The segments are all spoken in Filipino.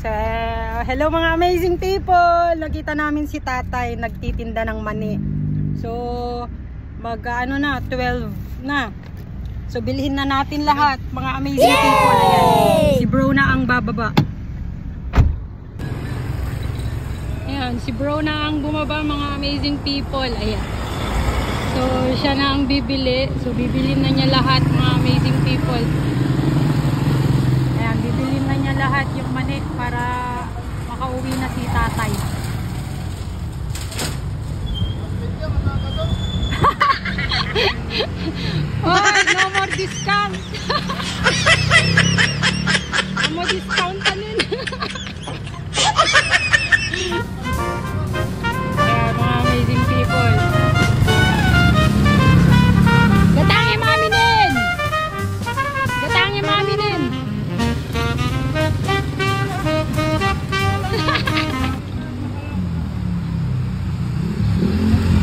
So, hello mga amazing people! Nakita namin si tatay nagtitinda ng mani. So, ano na, 12 na. So, bilhin na natin lahat mga amazing people. Ayan. Si bro na ang bababa. Ayan, si bro na ang bumaba mga amazing people. Ayan. So, siya na ang bibili. So, bibilin na niya lahat mga amazing people. Ayan, bibilin na niya lahat yung mani para makauwi na si tatay. Oh, no more discount. No more discount pa nun. Ayan, mga amazing people. Gatangin mga minin! Gatangin mga minin!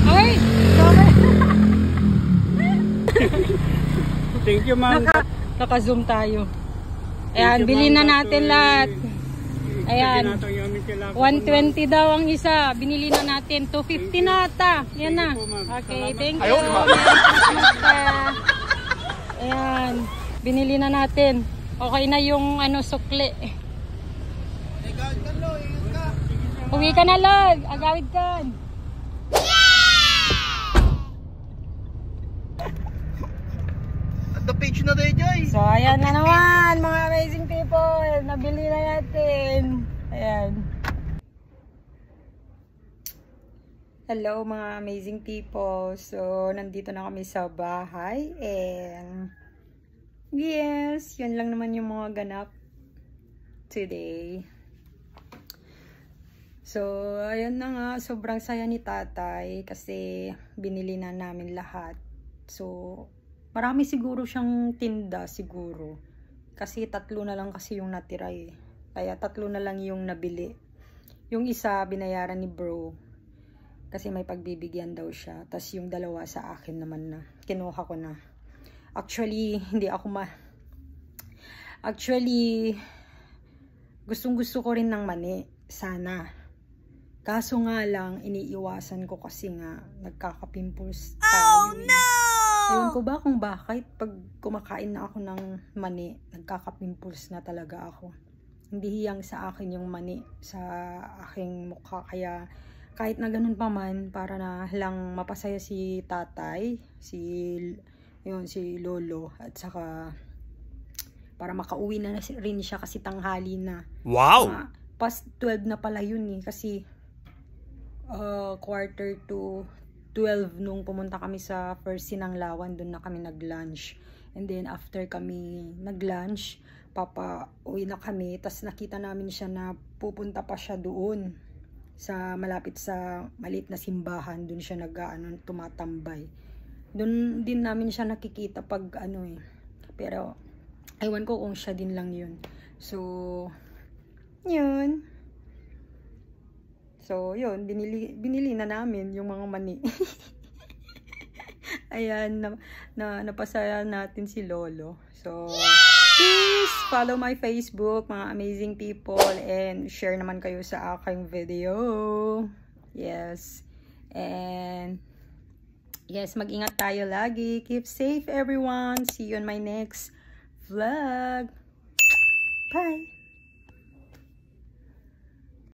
Ay! Thank you, ma'am. Naka-zoom tayo. Ayan, bilhin na natin lahat. Ayan. 120 daw ang isa. Binili na natin. 250 na ata. Yan na. Okay, thank you. Ayan. Binili na natin. Okay na yung sukli. Uwi ka na, Log. Agawid ka. The page na tayo, Joy. So, ayan na naman, mga amazing people. Nabili na natin. Ayan. Hello, mga amazing people. So, nandito na kami sa bahay. And, yes, yun lang naman yung mga ganap today. So, ayan na nga. Sobrang saya ni tatay kasi binili na namin lahat. So, marami siguro siyang tinda siguro. Kasi 3 na lang kasi yung natira eh. Kaya 3 na lang yung nabili. Yung isa binayaran ni bro. Kasi may pagbibigyan daw siya. Tapos yung 2 sa akin naman na. Kinuha ko na. Actually, hindi ako Actually, gustong-gusto ko rin ng mani. Sana. Kaso nga lang, iniiwasan ko kasi nga nagkaka-pimples tayo. Oh no! Ewan ko ba kung bakit pag kumakain na ako ng mani, nagkaka-pimples na talaga ako. Hindi hiyang sa akin yung mani sa aking mukha. Kaya kahit na ganun pa man, para na lang mapasaya si tatay, si lolo, at saka para makauwi na rin siya kasi tanghali na. Wow! Past 12 na pala yun eh, kasi quarter to 12 nung pumunta kami sa first Sinanglawan, doon na kami nag-lunch. And then after kami nag-lunch, uwi na kami. Tapos nakita namin siya na pupunta pa siya doon sa malapit sa maliit na simbahan. Doon siya tumatambay. Doon din namin siya nakikita pag Pero ewan ko kung siya din lang yun. So yun. So, yun, binili na namin yung mga mani. Ayan, napasaya natin si Lolo. So, please follow my Facebook, mga amazing people, and share naman kayo sa aking video. Yes. And, yes, mag-ingat tayo lagi. Keep safe, everyone. See you on my next vlog. Bye!